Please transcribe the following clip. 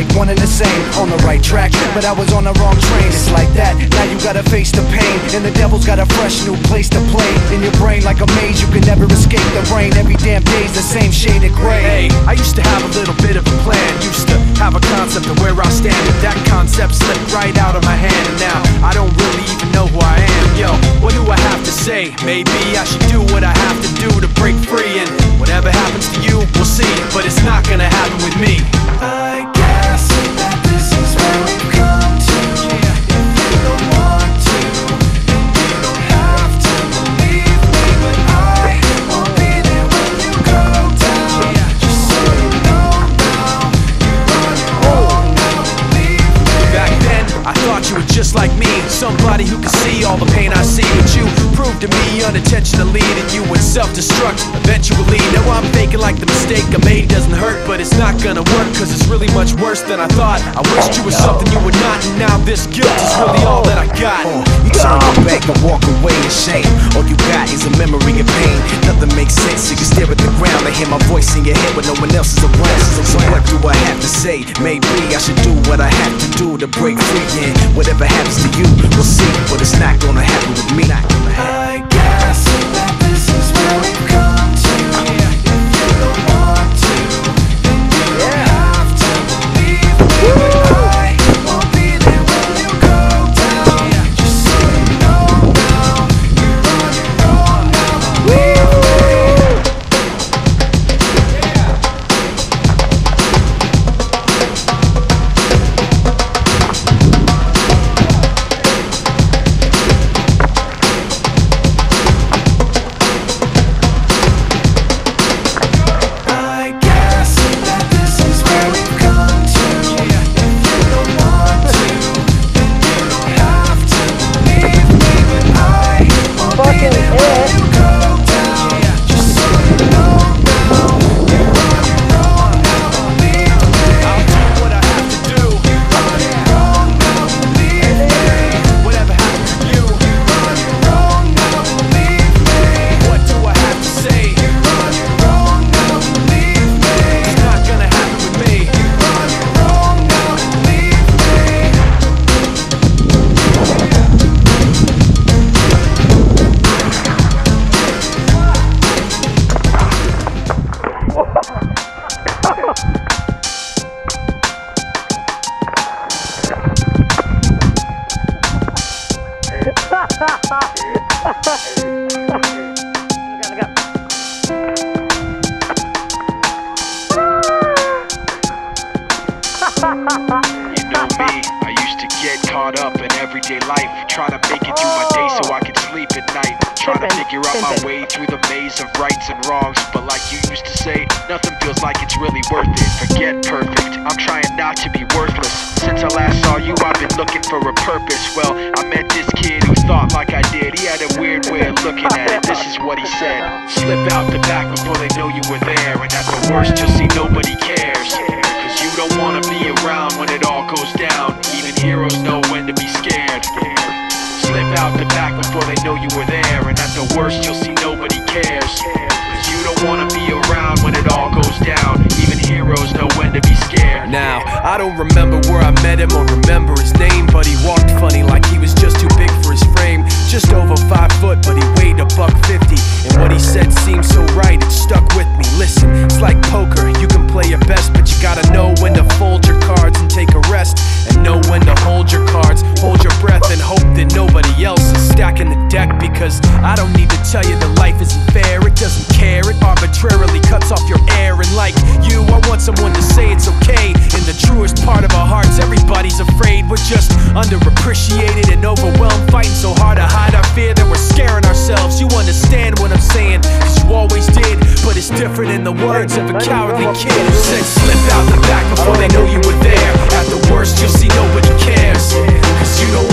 like one and the same. On the right track, but I was on the wrong train. It's like that, now you gotta face the pain, and the devil's got a fresh new place to play. In your brain like a maze, you can never escape the rain. Every damn day's the same shade of gray. Hey, I used to have a little bit of a plan, used to have a concept of where I stand, but that concept slipped right out of my hand, and now I don't really even know who I am. Yo, what do I have to say? Maybe I should do what I have to do to break free, and whatever happens to you, we'll see, but it's not gonna happen with me. I guess that this is where we've come to. If you don't want to, then you don't have to believe me, but I won't be there when you go down. Just so you know now, you're on your own now, believe me. Back then, I thought you were just like me, somebody who could see all the pain I see, but you proved to me unintentionally that you would self-destruct eventually. Now I'm faking like the mistake I made doesn't hurt, but it's not gonna work, cause it's really much worse than I thought. I wished you were something you were not, and now this guilt is really all that I got. You turn your back and walk away in shame. All you got is a memory of pain. Nothing makes sense, so you stare at the ground and hear my voice in your head when no one else is around. So what do I have to say? Maybe I should do what I have to do to break free, and whatever happens to you, we'll see, but it's not gonna happen with me. I guess that this is where we've come to. If you don't want to, then you don't have to believe me, but I won't be there when you go down. Just so you know now, you're on your own now, believe me. You know me, I used to get caught up in everyday life, try to make it through my day so I could sleep at night, trying to figure out my way through the maze of rights and wrongs. But like you used to say, nothing feels like it's really worth it. Forget perfect, I'm trying not to be worthless. Since I last saw you, I've been looking for a purpose. Well, I met this kid who thought like I did. He had a weird way of looking at it. This is what he said: slip out the back before they know you were there, and at the worst you'll see nobody cares. Cause you don't wanna be around when it all goes down. Even heroes know when to be scared. Slip out the back before they know you were there, and at the worst you'll see nobody cares. Cause you don't wanna be around when it all goes down. Even heroes know when to be scared. Now, I don't remember where I met him or remember his name, but he walked funny like he was just too big for his frame. Just over 5 foot, but he weighed $150. And what he said seemed so right, it stuck with me. Listen, it's like poker, you can play your best, but you gotta know when to fold your cards and take a rest, and know when to hold your cards, hold your breath, and hope that nobody else is stacking the deck. Because I don't need to tell you that life isn't fair. It doesn't care, it arbitrarily cuts off your air. And like you, I want someone to say it's okay. In the truest part of our hearts, everybody's afraid. We're just underappreciated and overwhelmed, fighting so hard to hide our fear that we're scaring ourselves. You understand what I'm saying, cause you always did. But it's different in the words of a cowardly kid who said slip out the back before they know you were there. At the worst you'll see nobody cares, cause you don't